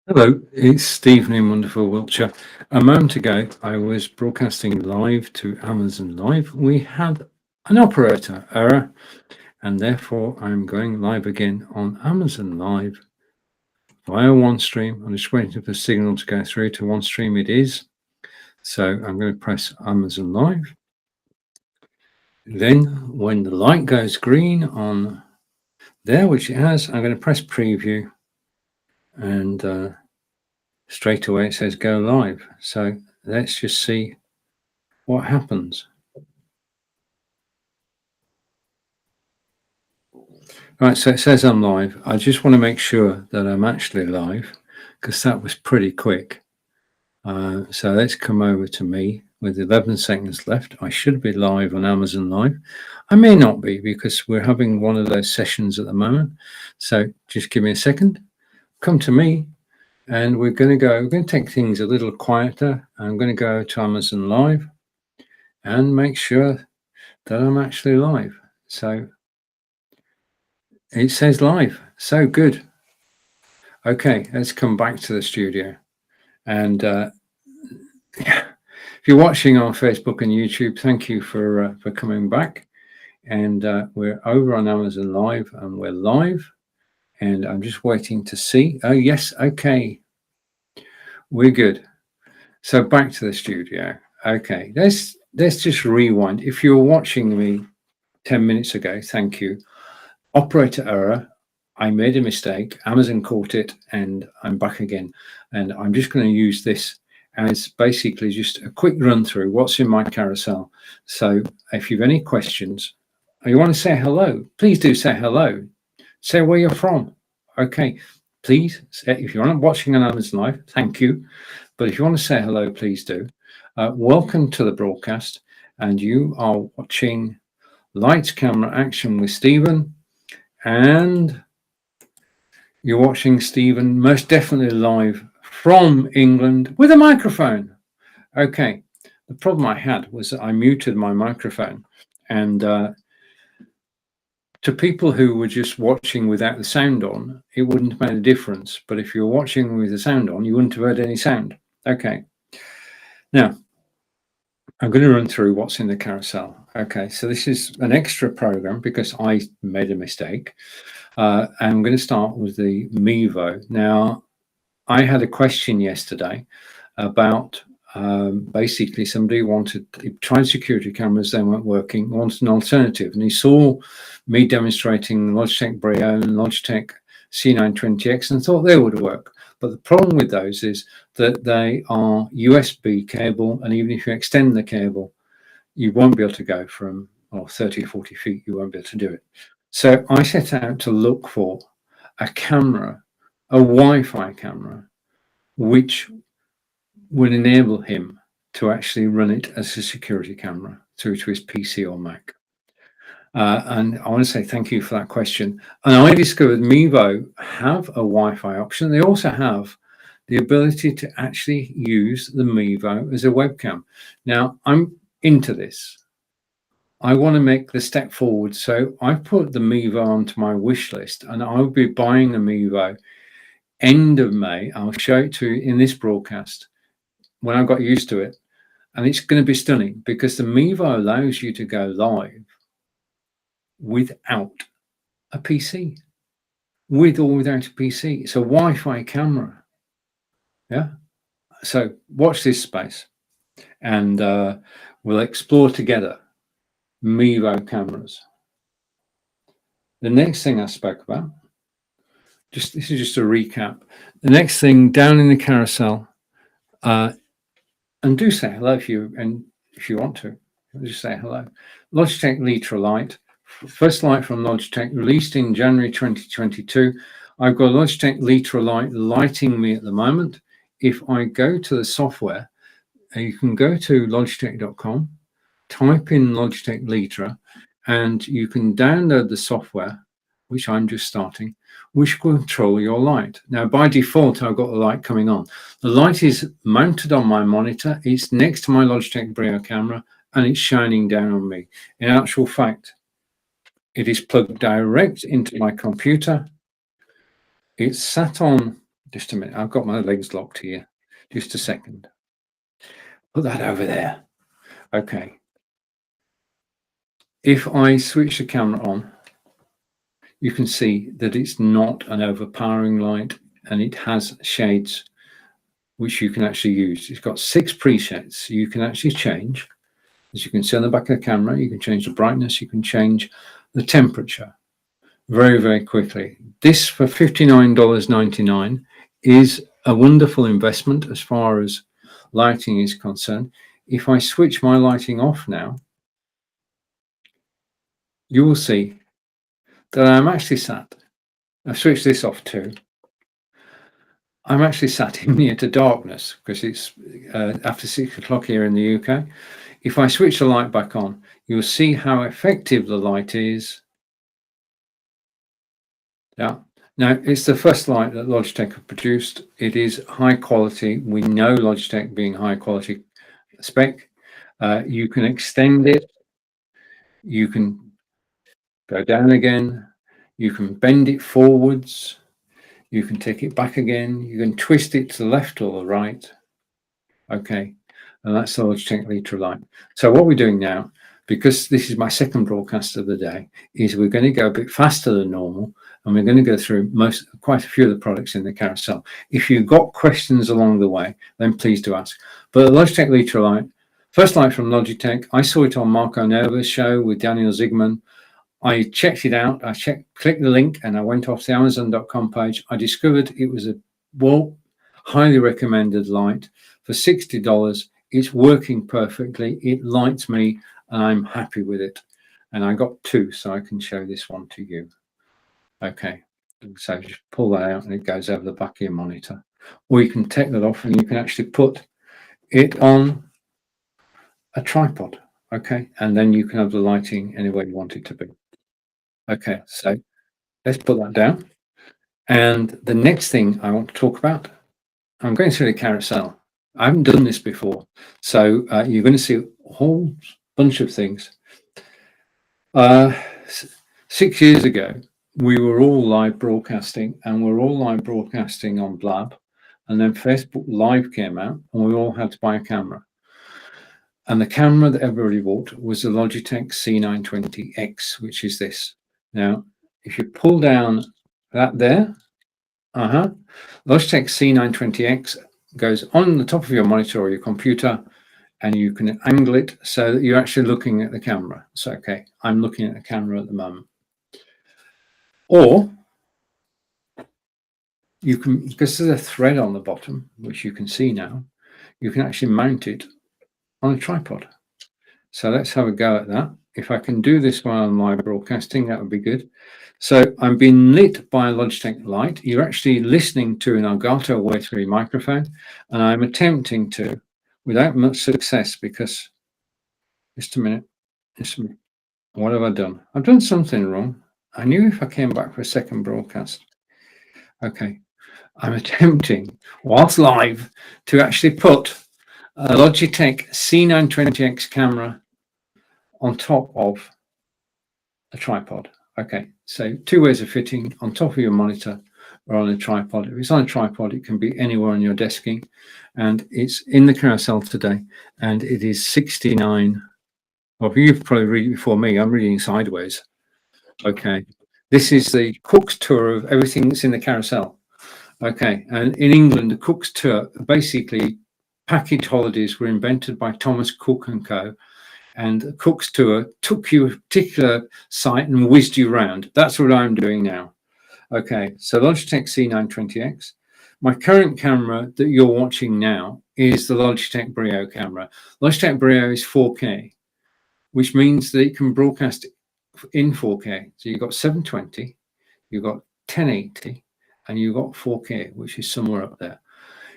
Hello, it's Stephen in wonderful Wiltshire. A moment ago, I was broadcasting live to Amazon Live. We had an operator error, and therefore I'm going live again on Amazon Live via OneStream. I'm just waiting for the signal to go through to OneStream. It is. So I'm going to press Amazon Live. Then when the light goes green on there, which it has, I'm going to press preview, and straight away it says go live. So let's just see what happens. Right, so it says I'm live. I just want to make sure that I'm actually live because that was pretty quick. So let's come over to me with 11 seconds left. I should be live on Amazon Live. I may not be because we're having one of those sessions at the moment. So just give me a second. Come to me and we're going to take things a little quieter. I'm going to go to Amazon Live and make sure that I'm actually live. So it says live. So good. Okay, let's come back to the studio. And if you're watching on Facebook and YouTube, thank you for coming back. And we're over on Amazon Live, and we're live. And I'm just waiting to see. Oh yes, okay, we're good. So back to the studio. Okay, let's just rewind. If you were watching me 10 minutes ago, thank you. Operator error. I made a mistake. Amazon caught it, and I'm back again. And I'm just going to use this as basically just a quick run through what's in my carousel. So if you have any questions, or you want to say hello, please do say hello. Say where you're from. Okay, please. If you're not watching on Amazon Live, thank you. But if you want to say hello, please do. Welcome to the broadcast. And you are watching Lights, Camera, Action with Stephen. And you're watching Stephen most definitely live from England with a microphone. Okay, the problem I had was that I muted my microphone, and to people who were just watching without the sound on, it wouldn't have made a difference. But if you're watching with the sound on, you wouldn't have heard any sound. Okay, now I'm going to run through what's in the carousel. Okay, so this is an extra program because I made a mistake. I'm going to start with the Mevo. Now, I had a question yesterday about basically somebody tried security cameras, they weren't working, wanted an alternative. And he saw me demonstrating Logitech Brio and Logitech C920X and thought they would work. But the problem with those is that they are USB cable, and even if you extend the cable, you won't be able to go from 30 or 40 feet, you won't be able to do it. So I set out to look for a camera, a Wi-Fi camera, which would enable him to actually run it as a security camera through to his PC or Mac. And I want to say thank you for that question. And I discovered Mevo have a Wi-Fi option. They also have the ability to actually use the Mevo as a webcam. Now, I'm into this. I want to make the step forward. So I've put the Mevo onto my wish list, and I'll be buying a Mevo end of May. I'll show it to you in this broadcast when I got used to it. And it's going to be stunning because the Mevo allows you to go live without a PC, with or without a PC. It's a Wi-Fi camera. Yeah. So watch this space, and we'll explore together Mevo cameras. The next thing I spoke about, this is just a recap. The next thing down in the carousel, and do say hello if you want to. Just say hello. Logitech Litra Lite, first light from Logitech, released in January 2022. I've got Logitech Litra Lite lighting me at the moment. If I go to the software, you can go to logitech.com, type in Logitech Litra, and you can download the software, which I'm just starting, which will control your light. Now, by default, I've got the light coming on. The light is mounted on my monitor. It's next to my Logitech Brio camera, and it's shining down on me. In actual fact, it is plugged direct into my computer. It's sat on Just a minute. I've got my legs locked here. Just a second. Put that over there. Okay. If I switch the camera on, you can see that it's not an overpowering light, and it has shades which you can actually use. It's got 6 presets you can actually change. As you can see on the back of the camera, you can change the brightness, you can change the temperature very, very quickly. This for $59.99 is a wonderful investment as far as lighting is concerned. If I switch my lighting off now, you will see that I'm actually sat. I've switched this off too. I'm actually sat in near to darkness because it's after 6 o'clock here in the UK. If I switch the light back on, you'll see how effective the light is. Yeah. Now, it's the first light that Logitech have produced. It is high quality. We know Logitech being high quality spec. You can extend it. You can go down again. You can bend it forwards. You can take it back again. You can twist it to the left or the right. Okay. And that's the Logitech Litra light. So what we're doing now, because this is my second broadcast of the day, is we're going to go a bit faster than normal, and we're going to go through quite a few of the products in the carousel. If you've got questions along the way, then please do ask. But the Logitech Litra light, first light from Logitech, I saw it on Marco Nova's show with Daniel Zigman. I checked it out. I clicked the link, and I went off the Amazon.com page. I discovered it was a highly recommended light for $60. It's working perfectly. It lights me, and I'm happy with it. And I got 2, so I can show this one to you. Okay, so just pull that out, and it goes over the back of your monitor. Or you can take that off, and you can actually put it on a tripod. Okay, and then you can have the lighting any way you want it to be. Okay, so let's put that down. And the next thing I want to talk about, I'm going through the carousel. I haven't done this before, so you're going to see a whole bunch of things. 6 years ago, we were all live broadcasting, and we're all live broadcasting on Blab, and then Facebook Live came out, and we all had to buy a camera. And the camera that everybody bought was the Logitech C920X, which is this. Now, if you pull down that there, Logitech C920X goes on the top of your monitor or your computer, and you can angle it so that you're actually looking at the camera. So, okay, I'm looking at the camera at the moment. Or you can, because there's a thread on the bottom, which you can see now, you can actually mount it on a tripod. So let's have a go at that. If I can do this while I'm live broadcasting, that would be good. So I'm being lit by a Logitech light. You're actually listening to an Elgato Wave 3 microphone, and I'm attempting to, without much success, because just a minute. What have I done? I've done something wrong. I knew if I came back for a second broadcast. Okay, I'm attempting, whilst live, to actually put a Logitech C920X camera on top of a tripod. Okay, so 2 ways of fitting: on top of your monitor or on a tripod. If it's on a tripod, it can be anywhere on your desking, and it's in the carousel today, and it is 69. Well, you've probably read it before me. I'm reading sideways. Okay, this is the Cook's tour of everything that's in the carousel. Okay, and in England, the Cook's tour, basically, package holidays were invented by Thomas Cook and Co. And Cook's tour took you a particular site and whizzed you around. That's what I'm doing now. Okay, so Logitech C920X. My current camera that you're watching now is the Logitech Brio camera. Logitech Brio is 4K, which means that it can broadcast in 4K. So you've got 720, you've got 1080, and you've got 4K, which is somewhere up there.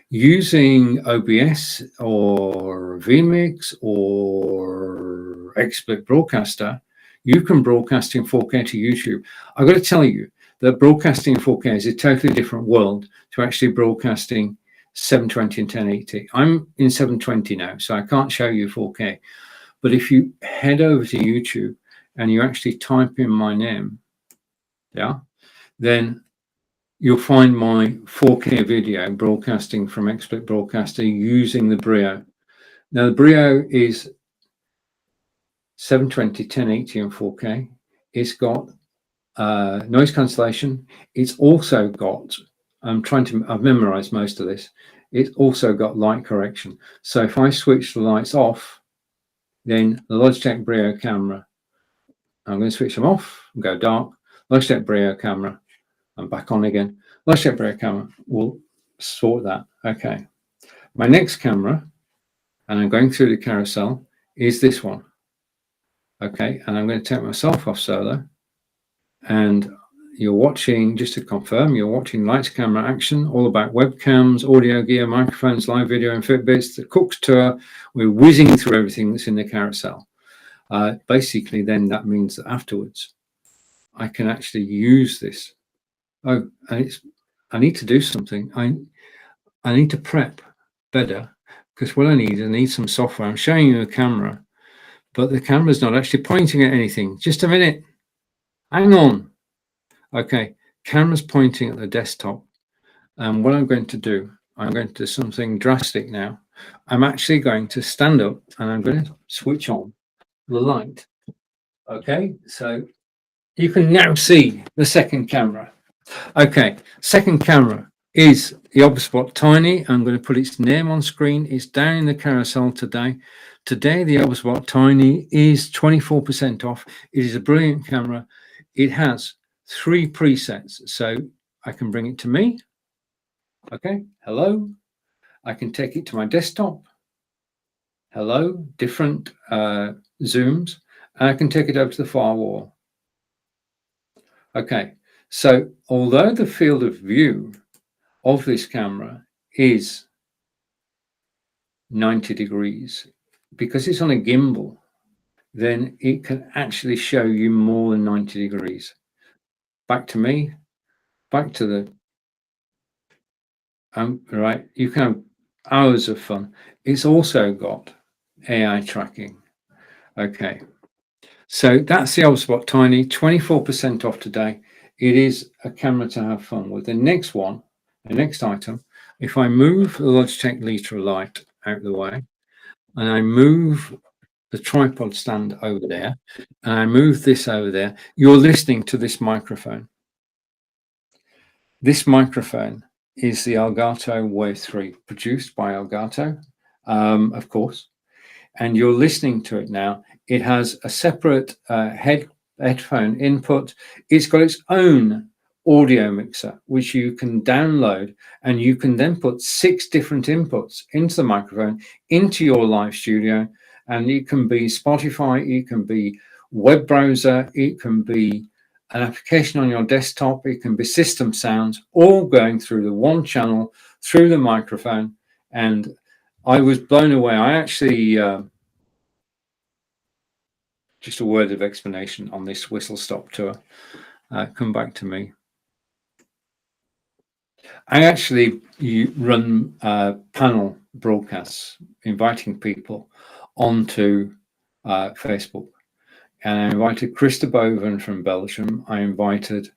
Using OBS or vMix or XSplit Broadcaster, you can broadcast in 4K to YouTube. I've got to tell you that broadcasting in 4K is a totally different world to actually broadcasting 720 and 1080. I'm in 720 now, so I can't show you 4K. But if you head over to YouTube and you actually type in my name, then you'll find my 4K video broadcasting from XSplit Broadcaster using the Brio. Now the Brio is 720, 1080 and 4K. It's got noise cancellation. It's also got, I've memorized most of this. It's also got light correction. So if I switch the lights off, then the Logitech Brio camera, I'm going to switch them off and go dark. Logitech Brio camera, I'm back on again. Logitech Brio camera will sort that. Okay. My next camera, and I'm going through the carousel, is this one. Okay, and I'm going to take myself off solo. And you're watching, just to confirm, you're watching Lights Camera Action, all about webcams, audio gear, microphones, live video and Fitbits, the Cook's Tour. We're whizzing through everything that's in the carousel. Basically, then that means that afterwards, I can actually use this. Oh, and I need to do something. I need to prep better, because what I need some software. I'm showing you a camera, but the camera's not actually pointing at anything. Just a minute. Hang on. Okay, camera's pointing at the desktop. And what I'm going to do, I'm going to do something drastic now. I'm actually going to stand up and I'm going to switch on the light. Okay, so you can now see the second camera. Okay, second camera is the Obspot Tiny. I'm going to put its name on screen. It's down in the carousel today. Today, the Obspot Tiny is 24% off. It is a brilliant camera. It has 3 presets. So I can bring it to me. Okay, hello. I can take it to my desktop. Hello, different zooms. And I can take it over to the far wall. Okay, so although the field of view of this camera is 90 degrees, because it's on a gimbal, then it can actually show you more than 90 degrees. Back to me, back to the, right, you can have hours of fun. It's also got AI tracking. Okay, so that's the Obspot Tiny, 24% off today. It is a camera to have fun with. The next one, the next item, if I move the Logitech Litra light out of the way, and I move the tripod stand over there, and I move this over there, you're listening to this microphone. This microphone is the Elgato Wave 3, produced by Elgato, of course, and you're listening to it now. It has a separate headphone input. It's got its own audio mixer, which you can download, and you can then put 6 different inputs into the microphone, into your live studio, and it can be Spotify, it can be web browser, it can be an application on your desktop, it can be system sounds, all going through the one channel, through the microphone. And I was blown away. I actually, just a word of explanation on this whistle stop tour. Come back to me. I actually run panel broadcasts, inviting people onto Facebook. And I invited Christa Boven from Belgium. I invited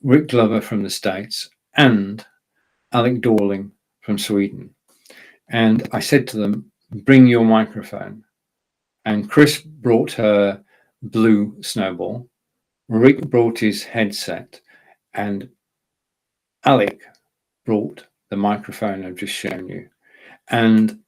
Rick Glover from the States and Alec Dorling from Sweden. And I said to them, bring your microphone. And Chris brought her blue snowball. Rick brought his headset. And Alec brought the microphone I've just shown you. And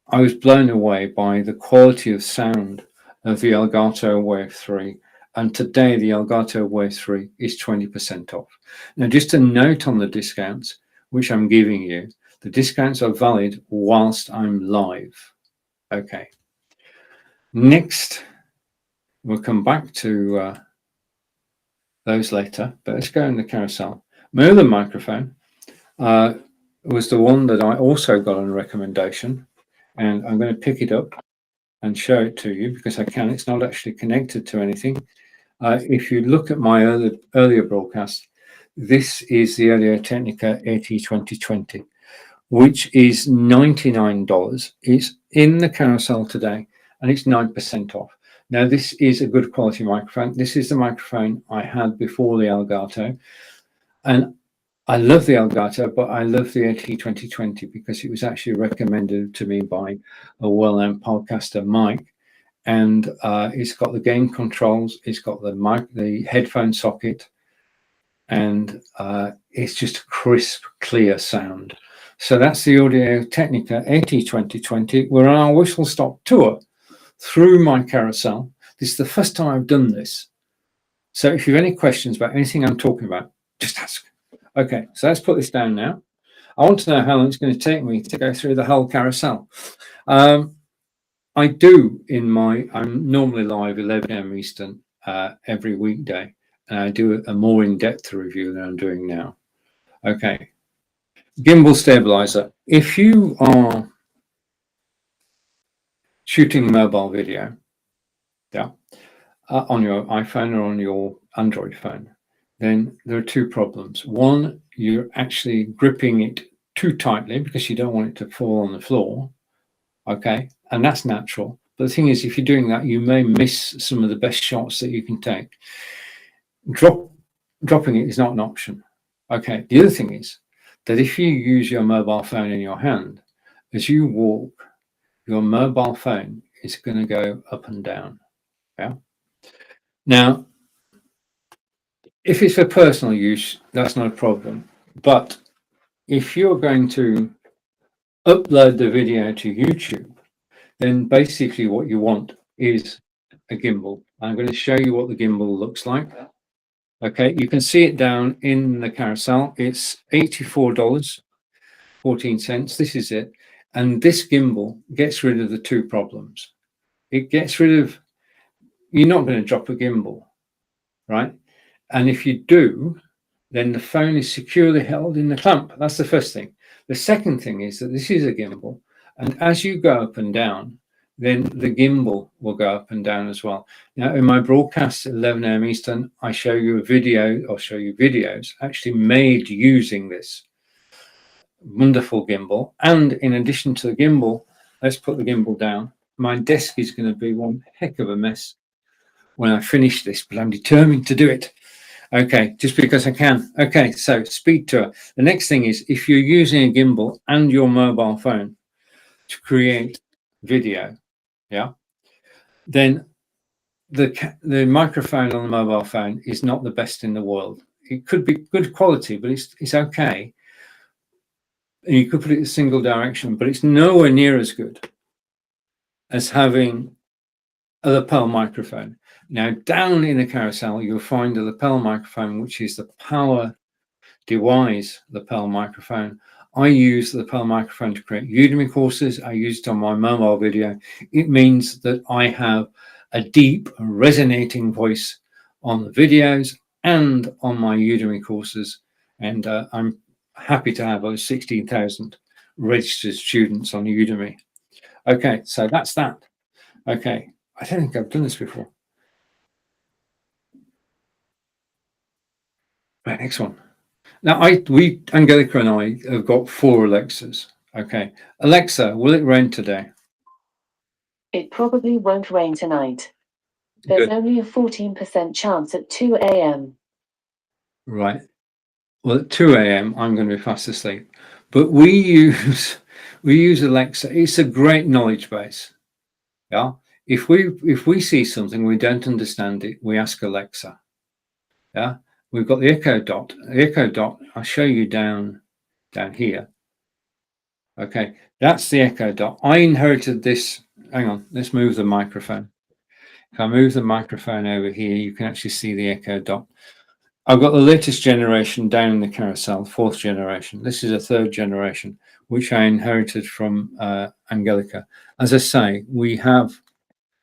I was blown away by the quality of sound of the Elgato Wave 3. And today the Elgato Wave 3 is 20% off. Now, just a note on the discounts, which I'm giving you. The discounts are valid whilst I'm live. Okay. Next, we'll come back to those later, but let's go in the carousel. My other microphone was the one that I also got on a recommendation, and I'm going to pick it up and show it to you because I can. It's not actually connected to anything. If you look at my earlier broadcast, this is the Audio Technica AT 2020, which is $99. It's in the carousel today, and it's 9% off. Now, this is a good quality microphone. This is the microphone I had before the Elgato. And I love the Elgato, but I love the AT2020 because it was actually recommended to me by a well-known podcaster, Mike. And it's got the gain controls, it's got the headphone socket, and it's just a crisp, clear sound. So that's the Audio Technica AT2020. We're on our whistle stop tour through my carousel. This is the first time I've done this. So if you have any questions about anything I'm talking about, just ask. Okay, so let's put this down now. I want to know how long it's going to take me to go through the whole carousel. I'm normally live 11 a.m. Eastern every weekday, and I do a more in-depth review than I'm doing now. Okay, gimbal stabilizer. If you are shooting mobile video, on your iPhone or on your Android phone, then there are two problems. One, you're actually gripping it too tightly because you don't want it to fall on the floor. Okay, and that's natural. But the thing is, if you're doing that, you may miss some of the best shots that you can take. Dropping it is not an option. Okay, the other thing is that if you use your mobile phone in your hand, as you walk, your mobile phone is going to go up and down. Yeah. Now, if it's for personal use, that's not a problem. But if you're going to upload the video to YouTube, then basically what you want is a gimbal. I'm going to show you what the gimbal looks like. Okay, you can see it down in the carousel. It's $84.14. This is it. And this gimbal gets rid of the two problems. It gets rid of, you're not going to drop a gimbal, right? And if you do, then the phone is securely held in the clamp. That's the first thing. The second thing is that this is a gimbal. And as you go up and down, then the gimbal will go up and down as well. Now, in my broadcast at 11 a.m. Eastern, I show you a video, I'll show you videos actually made using this wonderful gimbal. And in addition to the gimbal, let's put the gimbal down. My desk is going to be one heck of a mess when I finish this, but I'm determined to do it. Okay, just because I can. Okay, so speed tour. The next thing is if you're using a gimbal and your mobile phone to create video, then the microphone on the mobile phone is not the best in the world. It could be good quality, but it's okay. And you could put it in single direction, but it's nowhere near as good as having a lapel microphone. Now, down in the carousel, you'll find a lapel microphone, which is the Power Device lapel microphone. I use the lapel microphone to create Udemy courses. I use it on my mobile video. It means that I have a deep, resonating voice on the videos and on my Udemy courses. And I'm happy to have over 16,000 registered students on Udemy. Okay, so that's that. Okay, I don't think I've done this before. Right, next one. Now, Angelica and I have got 4 Alexas. Okay, Alexa, will it rain today? It probably won't rain tonight. There's only a 14% chance at 2 a.m. Right. Well, at 2 a.m. I'm going to be fast asleep. But we use Alexa. It's a great knowledge base. Yeah. If we see something we don't understand it, we ask Alexa. Yeah. We've got the Echo Dot. The Echo Dot, I'll show you down here. Okay, that's the Echo Dot. I inherited this. Hang on, let's move the microphone. If I move the microphone over here, you can actually see the Echo Dot. I've got the latest generation down in the carousel, 4th generation. This is a 3rd generation, which I inherited from Angelica. As I say, we have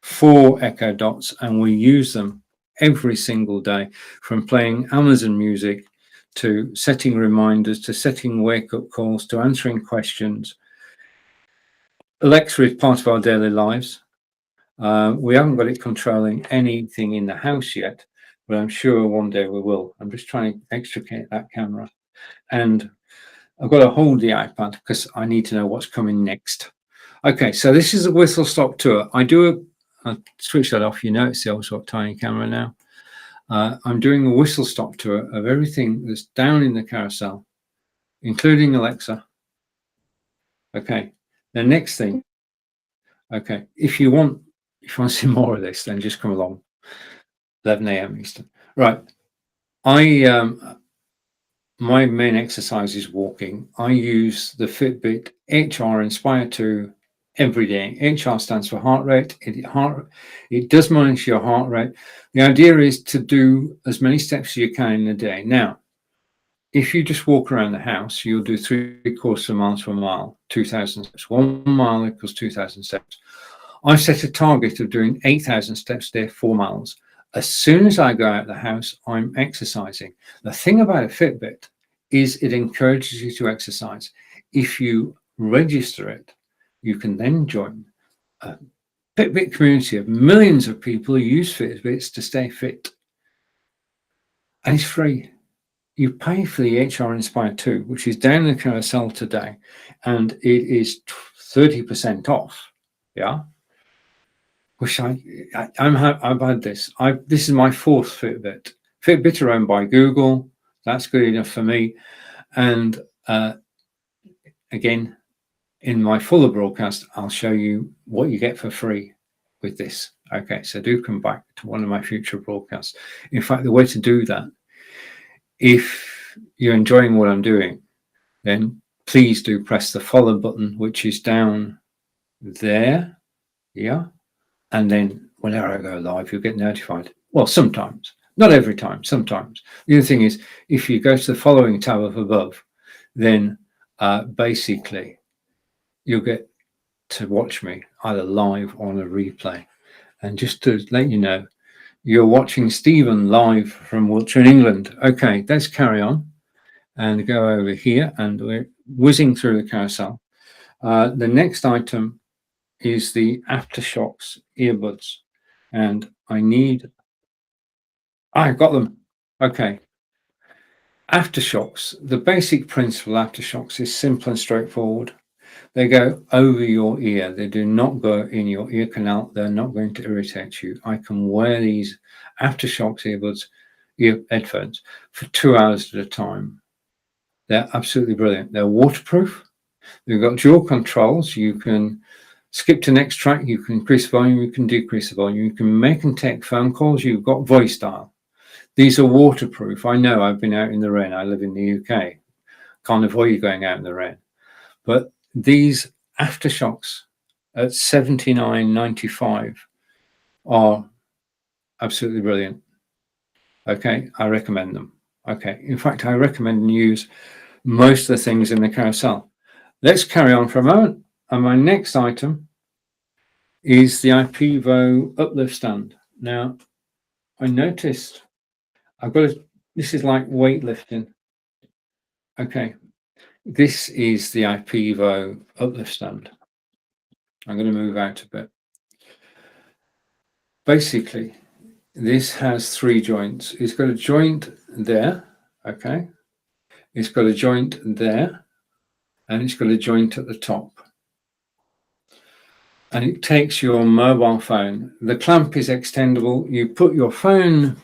4 Echo Dots and we use them every single day, from playing Amazon music to setting reminders, to setting wake-up calls, to answering questions. Alexa is part of our daily lives. We haven't got it controlling anything in the house yet, but I'm sure one day we will. I'm just trying to extricate that camera. And I've got to hold the iPad because I need to know what's coming next. Okay, so this is a whistle stop tour. I'll switch that off. You know, it's the old sort of tiny camera now. I'm doing a whistle stop tour of everything that's down in the carousel including Alexa. Okay, the next thing. Okay, if you want to see more of this, then just come along. 11 a.m. Eastern. Right. My main exercise is walking. I use the Fitbit HR Inspire 2 every day. HR stands for heart rate. It does monitor your heart rate. The idea is to do as many steps as you can in a day. Now, if you just walk around the house, you'll do 3/4 miles to a mile, 2,000 steps. 1 mile equals 2,000 steps. I set a target of doing 8,000 steps a day, 4 miles. As soon as I go out of the house, I'm exercising. The thing about a Fitbit is it encourages you to exercise. If you register it, you can then join a Fitbit community of millions of people who use Fitbits to stay fit. And it's free. You pay for the HR Inspire 2, which is down in the carousel today, and it is 30% off. Yeah. Which I've had this. This is my 4th Fitbit. Fitbit are owned by Google. That's good enough for me. And again, in my fuller broadcast, I'll show you what you get for free with this. Okay, so do come back to one of my future broadcasts. In fact, the way to do that, if you're enjoying what I'm doing, then please do press the follow button, which is down there. Yeah. And then whenever I go live, you'll get notified. Well, sometimes, not every time, sometimes. The other thing is, if you go to the following tab up above, then basically you'll get to watch me either live or on a replay. And just to let you know, you're watching Stephen live from Wiltshire in England. Okay, let's carry on and go over here, and we're whizzing through the carousel. The next item is the Aftershocks earbuds, and I got them. Okay. Aftershocks, the basic principle of Aftershocks is simple and straightforward. They go over your ear. They do not go in your ear canal. They're not going to irritate you. I can wear these Aftershocks headphones for 2 hours at a time. They're absolutely brilliant. They're waterproof. They've got dual controls. You can skip to next track. You can increase volume. You can decrease the volume. You can make and take phone calls. You've got voice dial. These are waterproof. I know I've been out in the rain. I live in the UK. Can't avoid going out in the rain. But these Aftershocks at $79.95 are absolutely brilliant. Okay, I recommend them. Okay, in fact, I recommend and use most of the things in the carousel. Let's carry on for a moment. And my next item is the Ipvo Uplift stand. Now, I noticed this is like weightlifting. Okay, this is the Ipvo Uplift stand. I'm going to move out a bit. Basically, this has 3 joints. It's got a joint there, okay? It's got a joint there, and it's got a joint at the top. And it takes your mobile phone. The clamp is extendable. You put your phone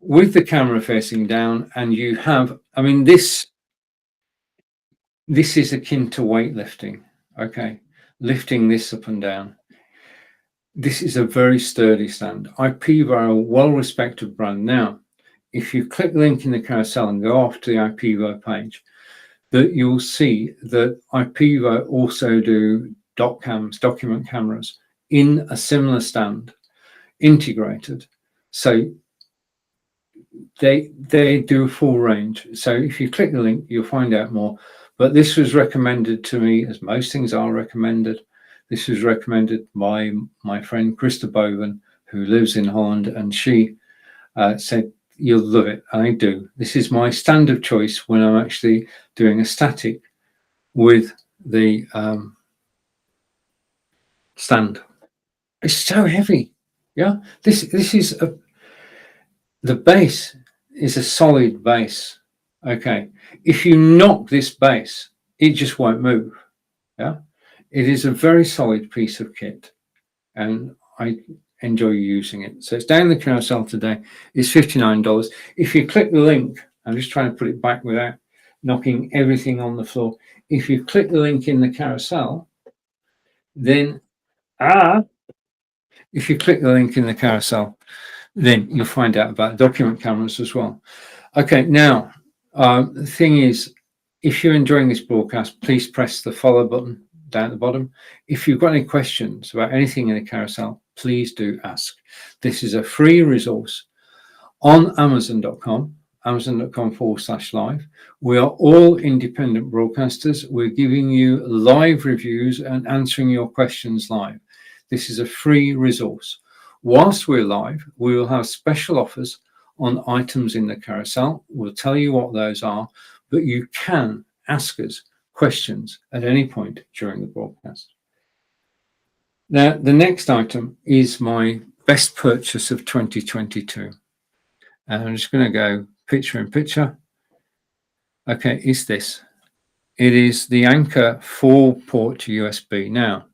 with the camera facing down, and you have, I mean, this is akin to weightlifting, okay? Lifting this up and down. This is a very sturdy stand. Ipvo are a well-respected brand. Now, if you click the link in the carousel and go off to the Ipvo page, that you'll see that Ipvo also do document cameras, in a similar stand, integrated. So they do a full range. So if you click the link, you'll find out more. But this was recommended to me, as most things are recommended. This was recommended by my friend Krista Boven, who lives in Holland, and she said, you'll love it. And I do. This is my stand of choice when I'm actually doing a static with the stand. It's so heavy. Yeah, this is the base is a solid base. Okay, if you knock this base, it just won't move. Yeah, it is a very solid piece of kit, and I enjoy using it. So it's down the carousel today. It's $59. If you click the link, I'm just trying to put it back without knocking everything on the floor. If you click the link in the carousel, then if you click the link in the carousel, then you'll find out about document cameras as well. Okay, now the thing is, if you're enjoying this broadcast, please press the follow button down at the bottom. If you've got any questions about anything in the carousel, please do ask. This is a free resource on Amazon.com, amazon.com/live. We are all independent broadcasters. We're giving you live reviews and answering your questions live. This is a free resource. Whilst we're live, we will have special offers on items in the carousel. We'll tell you what those are, but you can ask us questions at any point during the broadcast. Now, the next item is my best purchase of 2022. And I'm just going to go picture in picture. Okay, it's this. It is the Anker 4-port USB. Now,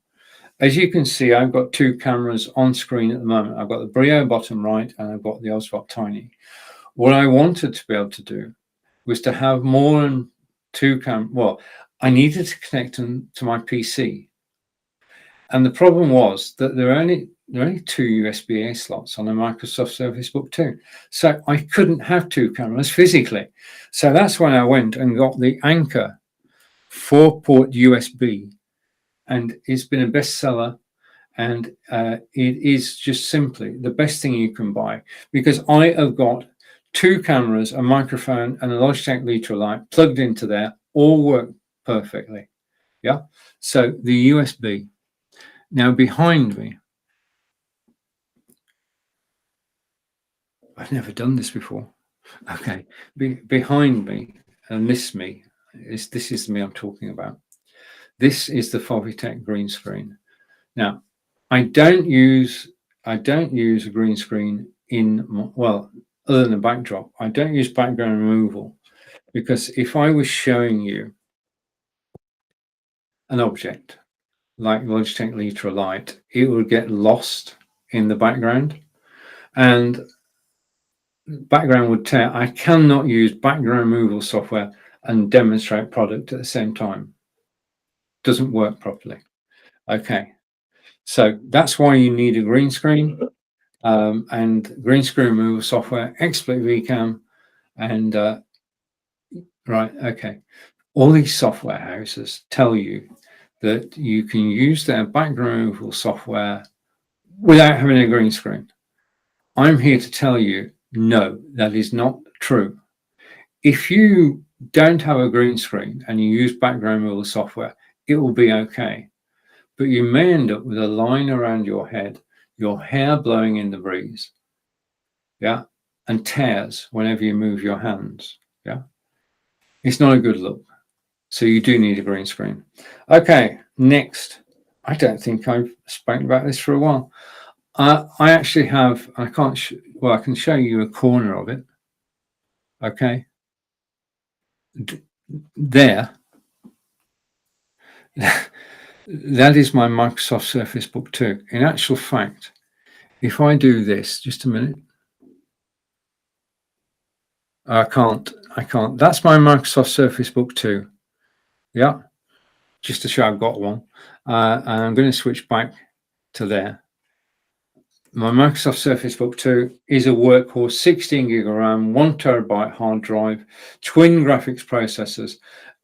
as you can see, I've got two cameras on screen at the moment. I've got the Brio bottom right and I've got the Oswald Tiny. What I wanted to be able to do was to have more than two cameras. Well, I needed to connect them to my PC. And the problem was that there are only two USB-A slots on a Microsoft Surface Book 2. So I couldn't have two cameras physically. So that's when I went and got the Anker 4-port USB. And it's been a bestseller. And it is just simply the best thing you can buy, because I have got two cameras, a microphone, and a Logitech Litra light plugged into there, all work perfectly. Yeah. So the USB. Now behind me, I've never done this before. Okay, behind me, and this is me I'm talking about. This is the Favitech green screen. Now, I don't use a green screen other than a backdrop. I don't use background removal, because if I was showing you an object like Logitech Litra light, it would get lost in the background, and background would tear. I cannot use background removal software and demonstrate product at the same time. Doesn't work properly. Okay, so that's why you need a green screen and green screen removal software, XSplit VCam, and right. Okay, all these software houses tell you that you can use their background removal software without having a green screen. I'm here to tell you, no, that is not true. If you don't have a green screen and you use background removal software, it will be okay. But you may end up with a line around your head, your hair blowing in the breeze, yeah, and tears whenever you move your hands, yeah. It's not a good look. So you do need a green screen. Okay, next. I don't think I've spoken about this for a while. I actually have, I can show you a corner of it. Okay. There. That is my Microsoft Surface Book 2. In actual fact, if I do this, just a minute. I can't. That's my Microsoft Surface Book 2. Yeah. Just to show I've got one. And I'm going to switch back to there. My Microsoft Surface Book 2 is a workhorse, 16 gig of RAM, 1 terabyte hard drive, twin graphics processors,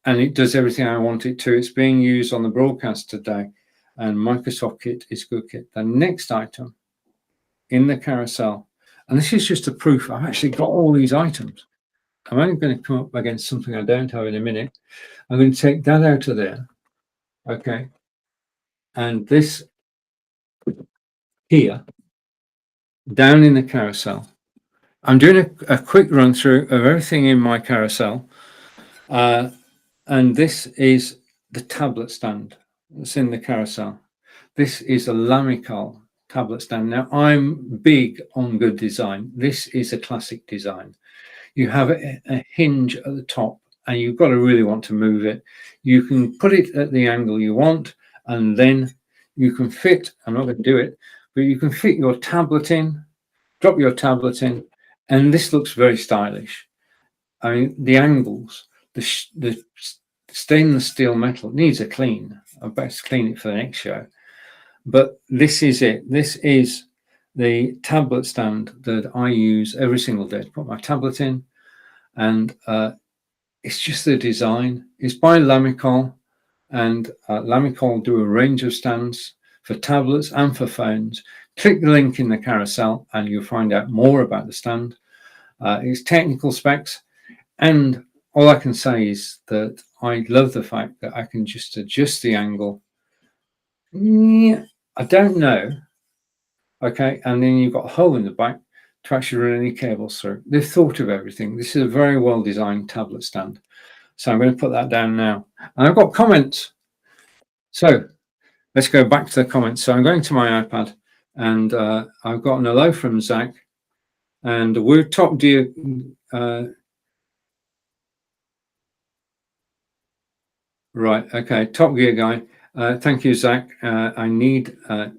and it does everything I want it to. It's being used on the broadcast today, and Microsoft Kit is good kit. The next item in the carousel, and this is just a proof I've actually got all these items. I'm only going to come up against something I don't have in a minute. I'm going to take that out of there. Okay. And this here, down in the carousel, I'm doing a quick run through of everything in my carousel. And this is the tablet stand that's in the carousel. This is a Lamikal tablet stand. Now, I'm big on good design. This is a classic design. You have a hinge at the top, and you've got to really want to move it. You can put it at the angle you want, and then you can fit, I'm not going to do it, but you can fit your tablet in, drop your tablet in, and this looks very stylish. I mean, the angles, the stainless steel metal needs a clean. I best clean it for the next show. But this is it. This is the tablet stand that I use every single day to put my tablet in. And it's just the design. It's by Lamikal, and Lamikal do a range of stands for tablets and for phones. Click the link in the carousel and you'll find out more about the stand. Its technical specs, and all I can say is that I love the fact that I can just adjust the angle. I don't know. Okay, and then you've got a hole in the back to actually run any cables through. They've thought of everything. This is a very well designed tablet stand. So I'm going to put that down now. And I've got comments. So let's go back to the comments. So I'm going to my iPad, and I've got an hello from Zach, and we're top dear. Right, okay, Top Gear guy. Thank you, Zach. I need that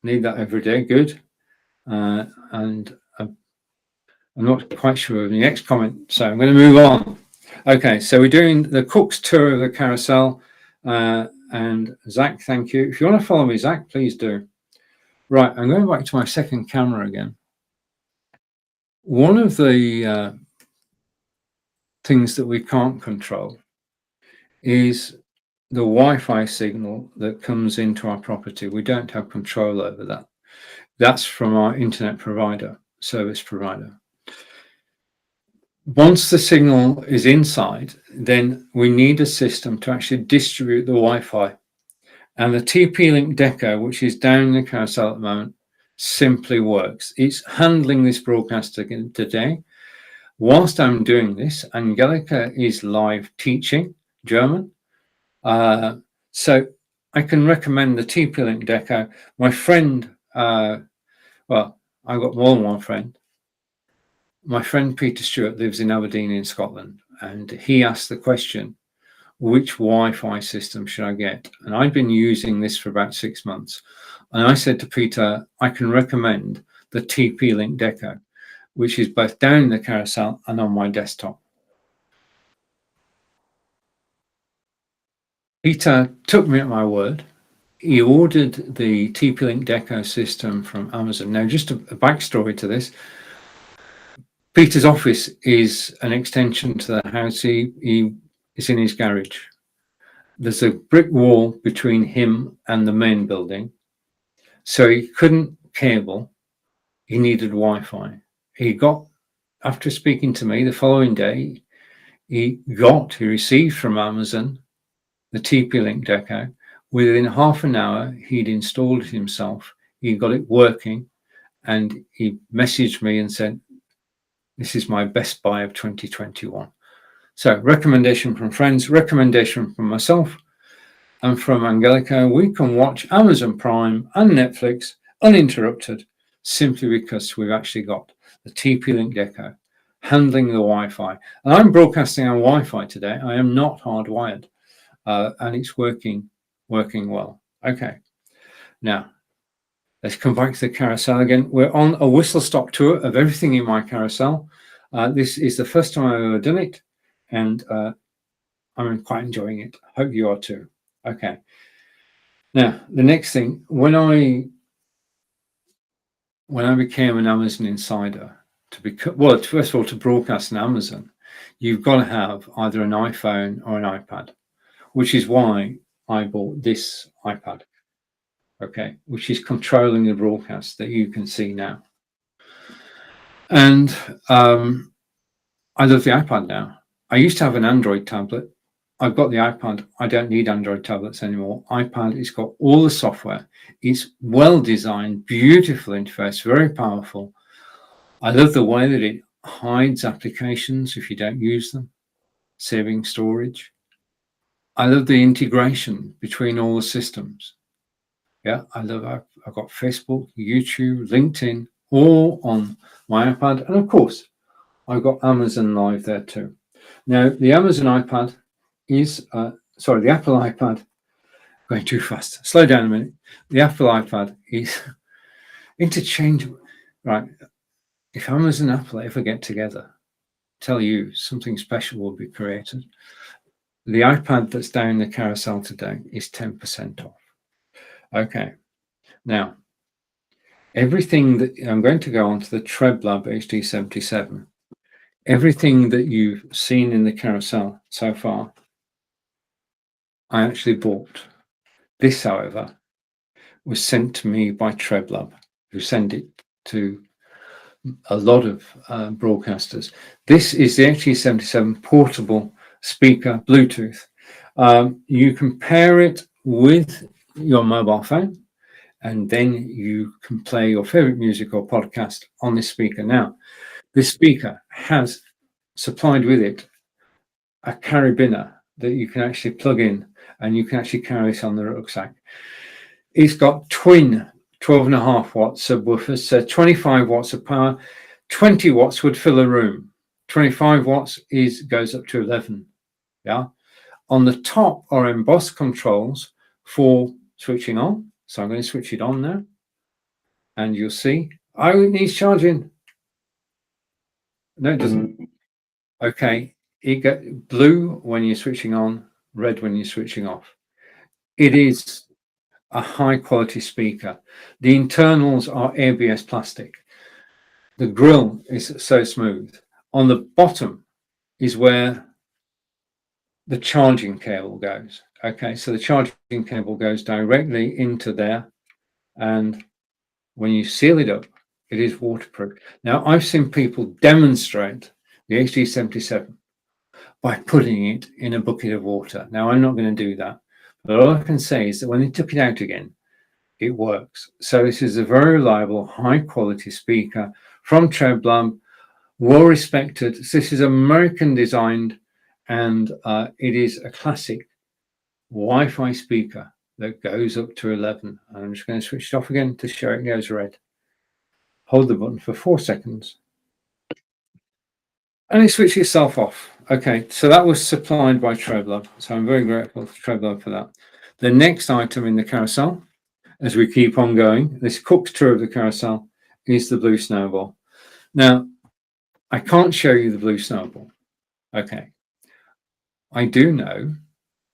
every day. Good. And I'm not quite sure of the next comment, so I'm going to move on. Okay, so we're doing the Cook's tour of the carousel. And Zach, thank you. If you want to follow me, Zach, please do. Right, I'm going back to my second camera again. One of the things that we can't control is the Wi-Fi signal that comes into our property. We don't have control over that. That's from our internet provider, service provider. Once the signal is inside, then we need a system to actually distribute the Wi-Fi. And the TP-Link Deco, which is down the carousel at the moment, simply works. It's handling this broadcast again today. Whilst I'm doing this, Angelica is live teaching German. So I can recommend the TP-Link Deco. My friend, well, I've got more than one friend. My friend Peter Stewart lives in Aberdeen in Scotland, and he asked the question, which Wi-Fi system should I get? And I've been using this for about 6 months. And I said to Peter, I can recommend the TP-Link Deco, which is both down in the carousel and on my desktop. Peter took me at my word. He ordered the TP-Link Deco system from Amazon. Now, just a backstory to this. Peter's office is an extension to the house. He is in his garage. There's a brick wall between him and the main building. So he couldn't cable. He needed Wi-Fi. He got, after speaking to me the following day, he received from Amazon the TP-Link Deco. Within half an hour, he'd installed it himself. He got it working, and he messaged me and said, this is my best buy of 2021. So recommendation from friends, recommendation from myself and from Angelica. We can watch Amazon Prime and Netflix uninterrupted simply because we've actually got the TP-Link Deco handling the Wi-Fi. And I'm broadcasting on Wi-Fi today. I am not hardwired, and it's working well. Okay, now let's come back to the carousel again. We're on a whistle-stop tour of everything in my carousel. This is the first time I've ever done it, and I'm quite enjoying it. Hope you are too. Okay. Now, the next thing, when I became an Amazon insider, first of all, to broadcast on Amazon, you've got to have either an iPhone or an iPad, which is why I bought this iPad, okay, which is controlling the broadcast that you can see now. And I love the iPad now. I used to have an Android tablet. I've got the iPad. I don't need Android tablets anymore. iPad, it's got all the software. It's well designed, beautiful interface, very powerful. I love the way that it hides applications if you don't use them, saving storage. I love the integration between all the systems. Yeah, I've got Facebook, YouTube, LinkedIn, all on my iPad. And of course, I've got Amazon Live there too. Now, the Amazon iPad is, the Apple iPad, going too fast. Slow down a minute. The Apple iPad is interchangeable. Right. If Amazon and Apple ever get together, tell you something special will be created. The iPad that's down the carousel today is 10% off. Okay, now everything that I'm going to go on to the TreadLab HD77. Everything that you've seen in the carousel so far, I actually bought. This, however, was sent to me by TreadLab, who send it to a lot of broadcasters. This is the HD77 portable speaker, Bluetooth. You can pair it with your mobile phone, and then you can play your favorite music or podcast on this speaker. Now, this speaker has supplied with it a carabiner that you can actually plug in, and you can actually carry it on the rucksack. It's got twin 12.5 watt subwoofers, so 25 watts of power. 20 watts would fill a room. 25 watts goes up to 11. Yeah. On the top are embossed controls for switching on. So I'm going to switch it on now, and you'll see. Oh, it needs charging. No, it doesn't. Okay, it gets blue when you're switching on, red when you're switching off. It is a high quality speaker. The internals are ABS plastic. The grill is so smooth. On the bottom is where the charging cable goes. Okay, so the charging cable goes directly into there, and when you seal it up, it is waterproof. Now, I've seen people demonstrate the HD77 by putting it in a bucket of water. Now, I'm not going to do that, but all I can say is that when they took it out again, it works. So this is a very reliable, high quality speaker from TreadLab, well respected. This is American designed, and it is a classic Wi-Fi speaker that goes up to 11. And I'm just going to switch it off again to show it goes red. Hold the button for 4 seconds, and it switches itself off. Okay, so that was supplied by TreadLab. So I'm very grateful to TreadLab for that. The next item in the carousel, as we keep on going, this cooked tour of the carousel, is the blue snowball. Now, I can't show you the blue snowball. Okay. I do know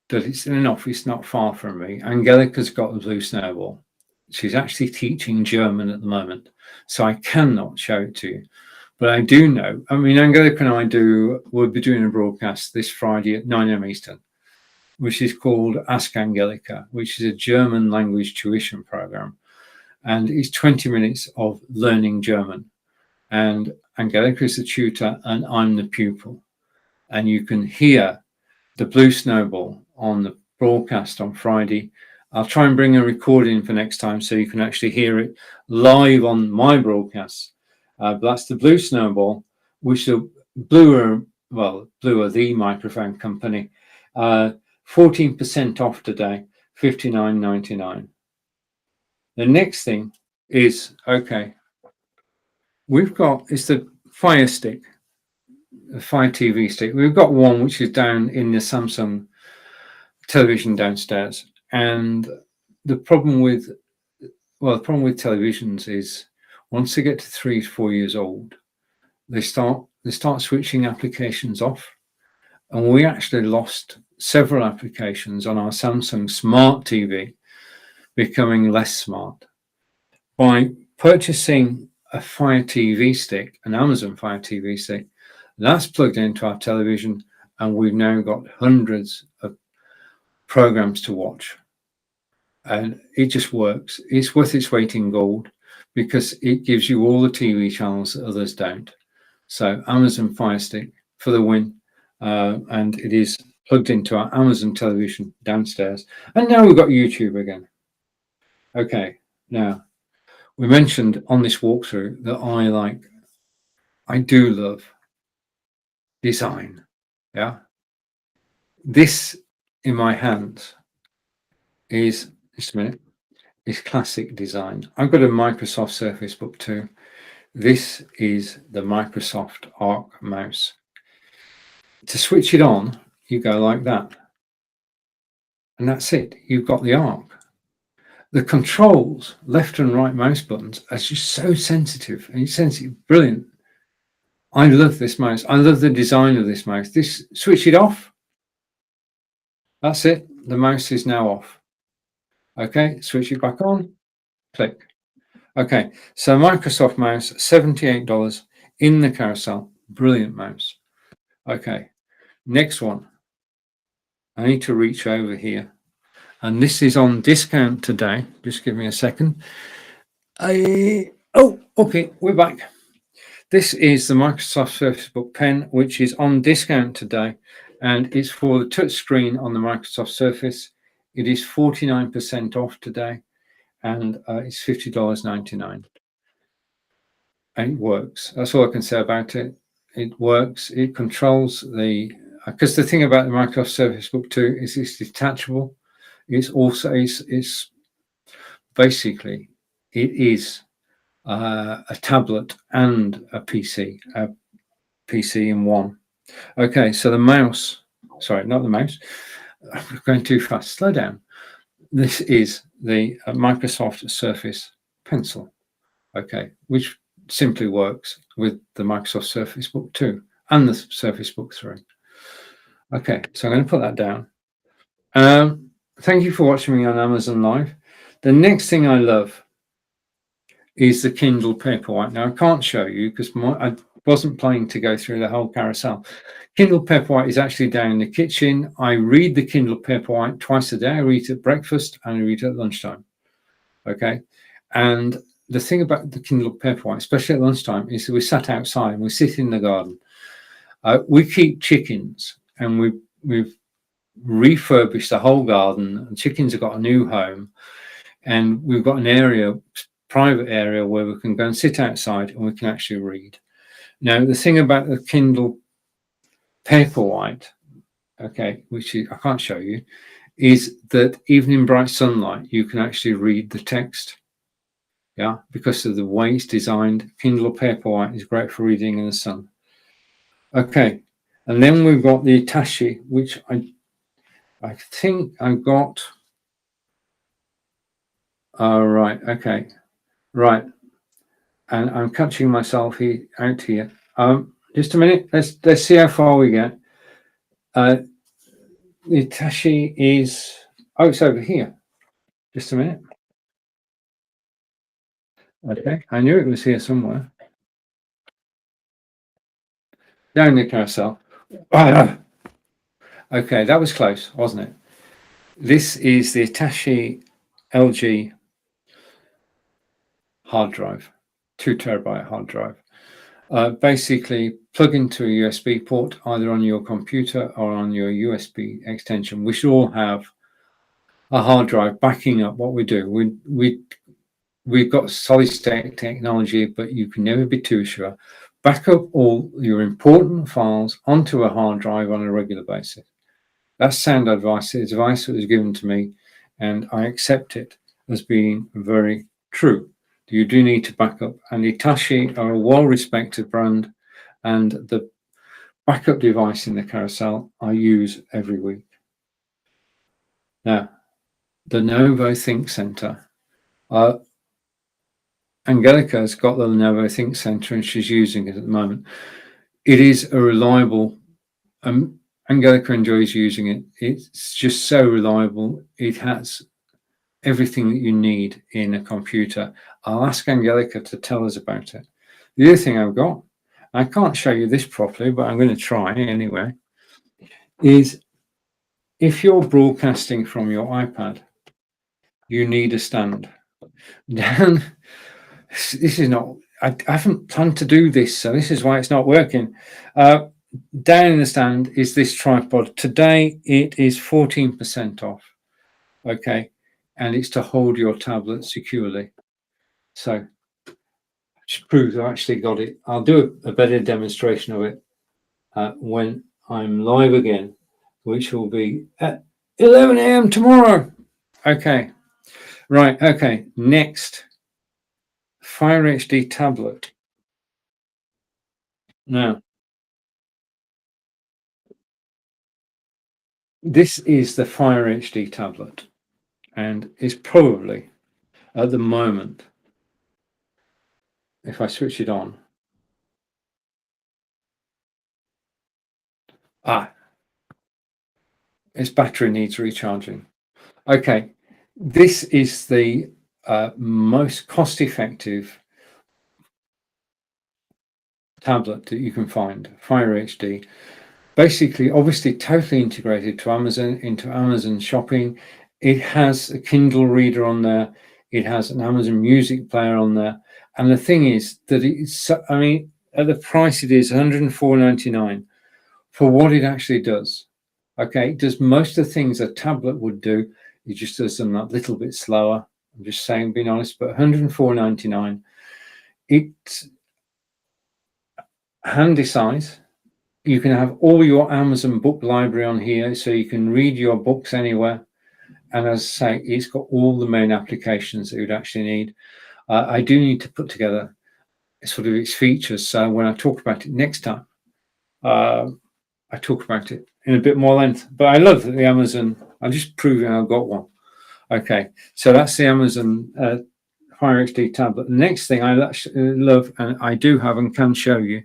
that it's in an office not far from me. Angelica's got the blue snowball. She's actually teaching German at the moment, so I cannot show it to you. But I do know, I mean, Angelica and we'll be doing a broadcast this Friday at 9 a.m. Eastern, which is called Ask Angelica, which is a German language tuition program. And it's 20 minutes of learning German. And Angelica is the tutor and I'm the pupil. And you can hear the blue snowball on the broadcast on Friday. I'll try and bring a recording for next time so you can actually hear it live on my broadcast. But that's the blue snowball, which is Brio, the microphone company. 14% off today, $59.99. The next thing is, okay, it's the Fire Stick, the Fire TV stick. We've got one which is down in the Samsung television downstairs. And the problem with televisions is once they get to 3 to 4 years old, they start switching applications off. And we actually lost several applications on our Samsung Smart TV becoming less smart. By purchasing a Fire TV stick, an Amazon Fire TV stick, that's plugged into our television, and we've now got hundreds of programs to watch. And it just works. It's worth its weight in gold because it gives you all the TV channels that others don't. So Amazon Fire Stick for the win. And it is plugged into our Amazon television downstairs. And now we've got YouTube again. Okay, now we mentioned on this walkthrough that I do love design. Yeah. This in my hands is, just a minute, is classic design. I've got a Microsoft Surface Book 2. This is the Microsoft Arc mouse. To switch it on, you go like that. And that's it. You've got the Arc. The controls, left and right mouse buttons, are just so sensitive, and it's sensitive, brilliant I love this mouse. I love the design of this mouse. Switch it off. That's it. The mouse is now off. Okay, switch it back on. Click. Okay, so Microsoft mouse, $78 in the carousel. Brilliant mouse. Okay, next one. I need to reach over here. And this is on discount today. Just give me a second. Oh, okay, we're back. This is the Microsoft Surface Book Pen, which is on discount today. And it's for the touch screen on the Microsoft Surface. It is 49% off today. And it's $50.99. And it works. That's all I can say about it. It works. It controls because the thing about the Microsoft Surface Book 2 is it's detachable. It's also it's basically it is a tablet and a PC in one. Okay, so the mouse. Sorry, not the mouse. I'm going too fast. Slow down. This is the Microsoft Surface Pencil. Okay, which simply works with the Microsoft Surface Book 2 and the Surface Book 3. Okay, so I'm going to put that down. Thank you for watching me on Amazon Live. The next thing I love is the Kindle Paperwhite. Now, I can't show you because I wasn't planning to go through the whole carousel. Kindle Paperwhite is actually down in the kitchen. I read the Kindle Paperwhite twice a day. I read it at breakfast and I read it at lunchtime. Okay, and the thing about the Kindle Paperwhite, especially at lunchtime, is that we sat outside and we sit in the garden. We keep chickens, and we've refurbished the whole garden. And chickens have got a new home, and we've got an area, private area, where we can go and sit outside and we can actually read. Now, the thing about the Kindle Paperwhite, okay, which I can't show you, is that even in bright sunlight, you can actually read the text. Yeah, because of the way it's designed. Kindle Paperwhite is great for reading in the sun. Okay, and then we've got the Hitachi, which I think I've got. Right, okay, right, and I'm catching myself out here. Just a minute. Let's see how far we get. The Hitachi is. Oh, it's over here. Just a minute. Okay, I knew it was here somewhere. Down the carousel. Okay, that was close, wasn't it? This is the Hitachi LG hard drive, 2 terabyte hard drive. Basically, plug into a USB port either on your computer or on your USB extension. We should all have a hard drive backing up what we do. We've got solid state technology, but you can never be too sure. Back up all your important files onto a hard drive on a regular basis. That's sound advice. It's advice that was given to me, and I accept it as being very true. You do need to back up, and Hitachi are a well-respected brand, and the backup device in the carousel I use every week. Now, the Lenovo Think Center. Angelica has got the Lenovo Think Center, and she's using it at the moment. It is a reliable. Angelica enjoys using it. It's just so reliable. It has everything that you need in a computer. I'll ask Angelica to tell us about it. The other thing I've got, I can't show you this properly, but I'm going to try anyway, is if you're broadcasting from your iPad, you need a stand. Dan, this is not, I haven't planned to do this, so this is why it's not working. Down in the stand is this tripod. Today it is 14% off. Okay, and it's to hold your tablet securely. So which proves I actually got it. I'll do a better demonstration of it when I'm live again, which will be at 11 a.m. tomorrow. Okay, right. Okay, next, Fire HD tablet. Now, this is the Fire HD tablet, and it's probably at the moment, if I switch it on, Its battery needs recharging. Okay, this is the most cost-effective tablet that you can find, Fire HD. Basically, obviously, totally integrated to Amazon, into Amazon shopping. It has a Kindle reader on there. It has an Amazon Music player on there. And the thing is that it's, I mean, at the price it is $104.99 for what it actually does. Okay, it does most of the things a tablet would do. It just does them a little bit slower. I'm just saying, being honest, but $104.99. It's handy size. You can have all your Amazon book library on here, so you can read your books anywhere. And as I say, it's got all the main applications that you'd actually need. I do need to put together sort of its features, so when I talk about it next time, I talk about it in a bit more length. But I love the Amazon. I'm just proving I've got one. Okay, so that's the Amazon Fire HD tablet. The next thing I actually love, and I do have and can show you,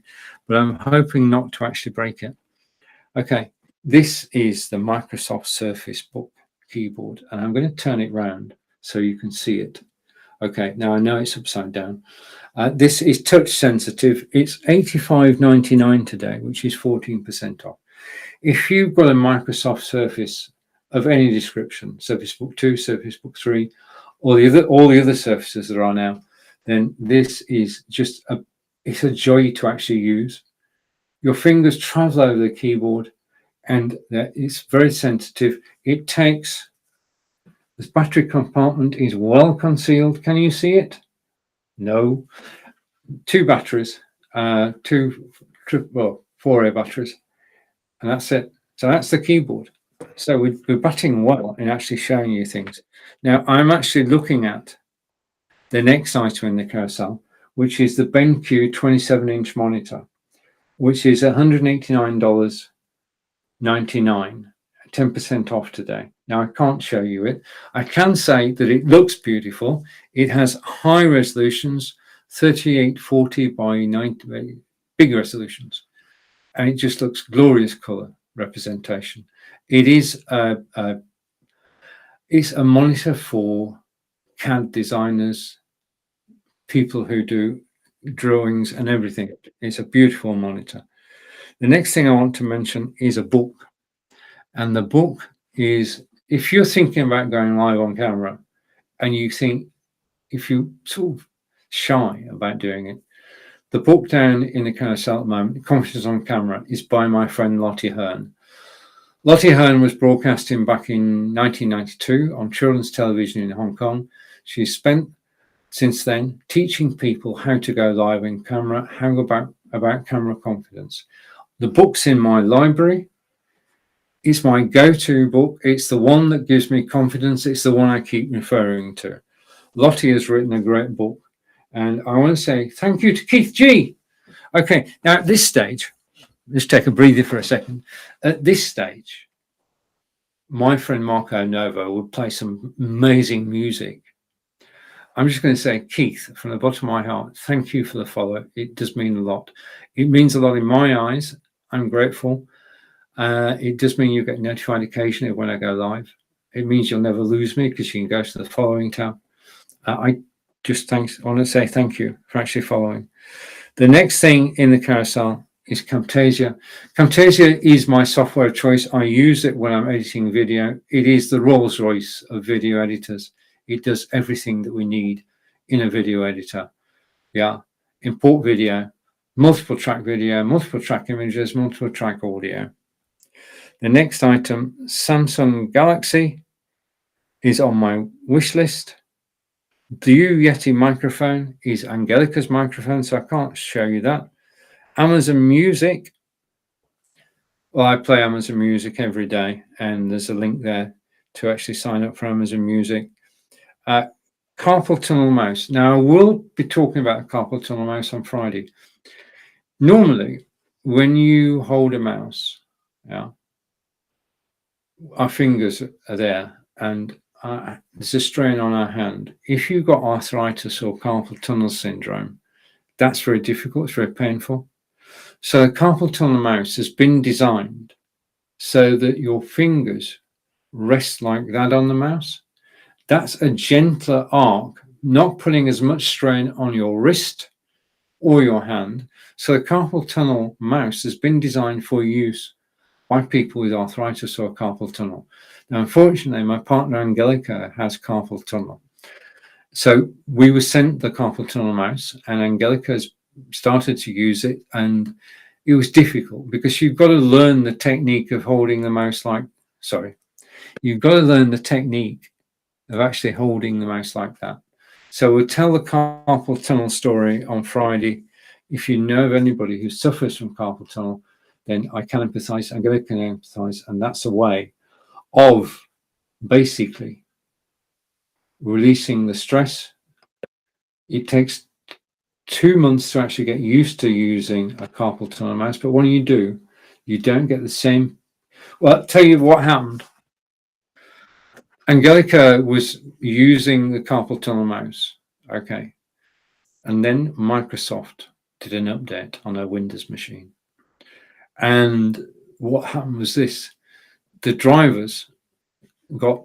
but I'm hoping not to actually break it. Okay, this is the Microsoft Surface Book keyboard, and I'm going to turn it round so you can see it. Okay, now I know it's upside down. This is touch sensitive. It's $85.99 today, which is 14% off. If you've got a Microsoft Surface of any description, Surface Book 2, Surface Book 3, or all the other Surfaces that are now, then this is just it's a joy to actually use. Your fingers travel over the keyboard, and it's very sensitive. It takes, this battery compartment is well concealed. Can you see it? No. 2 batteries, 4 batteries, and that's it. So that's the keyboard. So we're batting well in actually showing you things. Now I'm actually looking at the next item in the carousel, which is the BenQ 27-inch monitor, which is $189.99, 10% off today. Now I can't show you it. I can say that it looks beautiful. It has high resolutions, 3840 by 90, big resolutions, and it just looks glorious color representation. It is it's a monitor for CAD designers, people who do drawings and everything. It's a beautiful monitor. The next thing I want to mention is a book, and the book is, if you're thinking about going live on camera and you think, if you sort of shy about doing it, the book down in the carousel at the moment, Confidence on Camera, is by my friend Lottie Hearn. Lottie Hearn was broadcasting back in 1992 on children's television in Hong Kong. She's spent since then teaching people how to go live in camera, how about camera confidence. The book's in my library. It's my go-to book. It's the one that gives me confidence. It's the one I keep referring to. Lottie has written a great book, and I want to say thank you to Keith G. Okay, now at this stage, let's take a breather for a second. At this stage, my friend Marco Novo would play some amazing music. I'm just going to say, Keith, from the bottom of my heart, thank you for the follow. It does mean a lot. It means a lot in my eyes. I'm grateful. It does mean you get notified occasionally when I go live. It means you'll never lose me because you can go to the following tab. I want to say thank you for actually following. The next thing in the carousel is Camtasia. Camtasia is my software of choice. I use it when I'm editing video. It is the Rolls Royce of video editors. It does everything that we need in a video editor. Yeah, import video, multiple track video, multiple track images, multiple track audio. The next item, Samsung Galaxy, is on my wish list. The Yeti microphone is Angelica's microphone, so I can't show you that. Amazon Music. Well, I play Amazon Music every day, and there's a link there to actually sign up for Amazon Music. Carpal tunnel mouse. Now, I will be talking about a carpal tunnel mouse on Friday. Normally, when you hold a mouse, yeah, our fingers are there, and there's a strain on our hand. If you've got arthritis or carpal tunnel syndrome, that's very difficult. It's very painful. So the carpal tunnel mouse has been designed so that your fingers rest like that on the mouse. That's a gentler arc, not putting as much strain on your wrist or your hand. So the carpal tunnel mouse has been designed for use by people with arthritis or carpal tunnel. Now, unfortunately, my partner Angelica has carpal tunnel. So we were sent the carpal tunnel mouse, and Angelica's started to use it, and it was difficult because you've got to learn the technique of holding the mouse you've got to learn the technique of actually holding the mouse like that. So we'll tell the carpal tunnel story on Friday. If you know of anybody who suffers from carpal tunnel, then I can empathize, Angelica can empathize, and that's a way of basically releasing the stress. It takes 2 months to actually get used to using a carpal tunnel mouse, but when you do, you don't get the same. Well, I'll tell you what happened. Angelica was using the carpal tunnel mouse, okay, and then Microsoft did an update on her Windows machine, and what happened was this: the drivers got,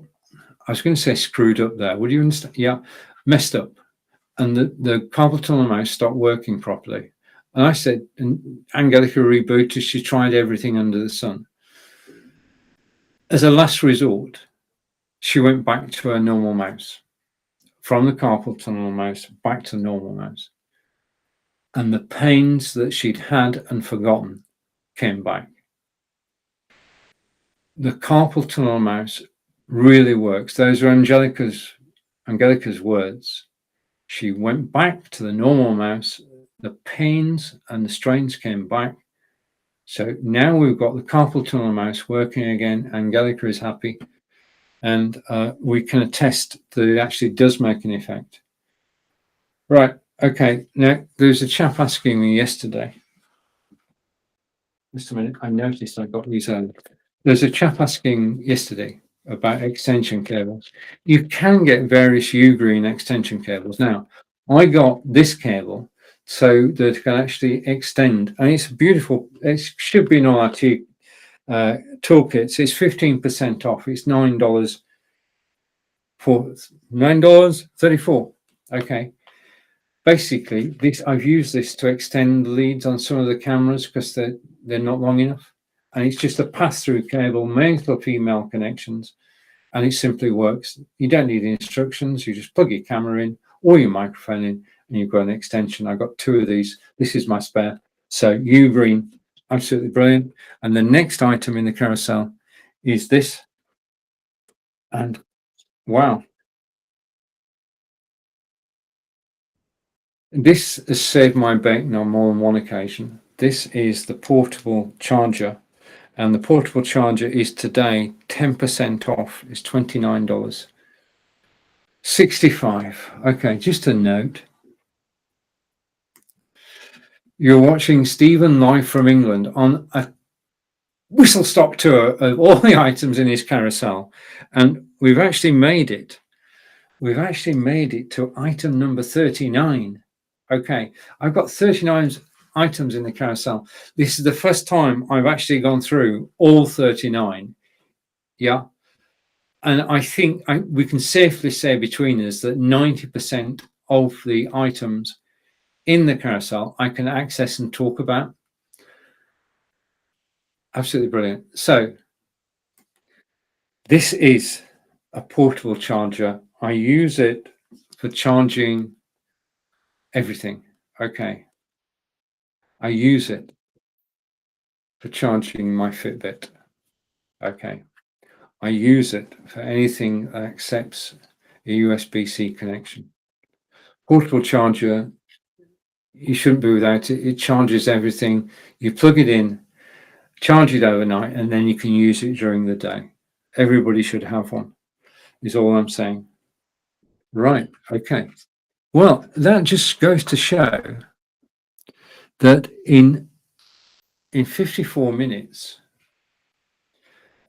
I was going to say screwed up there. Would you understand? Yeah, messed up. And the carpal tunnel mouse stopped working properly. And I said, and Angelica rebooted, she tried everything under the sun. As a last resort, she went back to her normal mouse, from the carpal tunnel mouse back to normal mouse. And the pains that she'd had and forgotten came back. The carpal tunnel mouse really works. Those are Angelica's words. She went back to the normal mouse. The pains and the strains came back. So now we've got the carpal tunnel mouse working again. Angelica is happy. And we can attest that it actually does make an effect. Right. Okay. Now, there's a chap asking me yesterday. Just a minute. I noticed I got these early. There's a chap asking yesterday about extension cables. You can get various U-green extension cables. Now, I got this cable so that it can actually extend, and it's beautiful. It should be in all our toolkits. It's 15% off. It's $9 for $9.34. Okay. Basically, I've used this to extend the leads on some of the cameras because they're not long enough. And it's just a pass-through cable, male or female connections, and it simply works. You don't need instructions. You just plug your camera in or your microphone in, and you've got an extension. I've got 2 of these. This is my spare. So U-green, absolutely brilliant. And the next item in the carousel is this. And wow. This has saved my bacon on more than one occasion. This is the portable charger. And the portable charger is today 10% off. It's $29. 65. Okay, just a note. You're watching Stephen live from England on a whistle-stop tour of all the items in his carousel. And we've actually made it. We've actually made it to item number 39. Okay, I've got 39 items in the carousel. This is the first time I've actually gone through all 39. Yeah. And I think we can safely say between us that 90% of the items in the carousel I can access and talk about. Absolutely brilliant. So this is a portable charger. I use it for charging everything. Okay. I use it for charging my Fitbit. Okay. I use it for anything that accepts a USB-C connection. Portable charger, you shouldn't be without it. It charges everything. You plug it in, charge it overnight, and then you can use it during the day. Everybody should have one, is all I'm saying. Right, okay. Well, that just goes to show that in 54 minutes,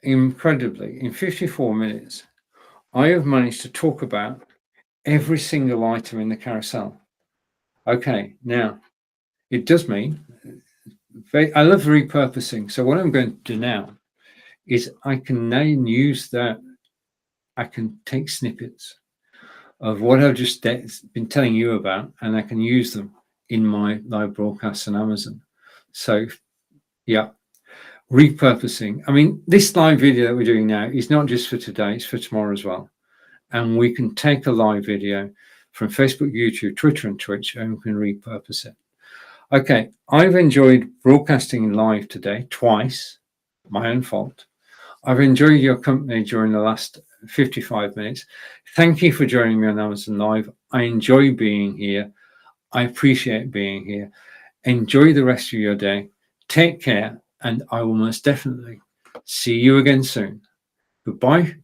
incredibly, in 54 minutes, I have managed to talk about every single item in the carousel. Okay, now, it does mean, I love repurposing. So what I'm going to do now is I can now use that. I can take snippets of what I've just been telling you about, and I can use them in my live broadcasts on Amazon. So, yeah, repurposing. I mean, this live video that we're doing now is not just for today, it's for tomorrow as well. And we can take a live video from Facebook, YouTube, Twitter, and Twitch, and we can repurpose it. Okay, I've enjoyed broadcasting live today twice, my own fault. I've enjoyed your company during the last 55 minutes. Thank you for joining me on Amazon Live. I enjoy being here. I appreciate being here. Enjoy the rest of your day. Take care, and I will most definitely see you again soon. Goodbye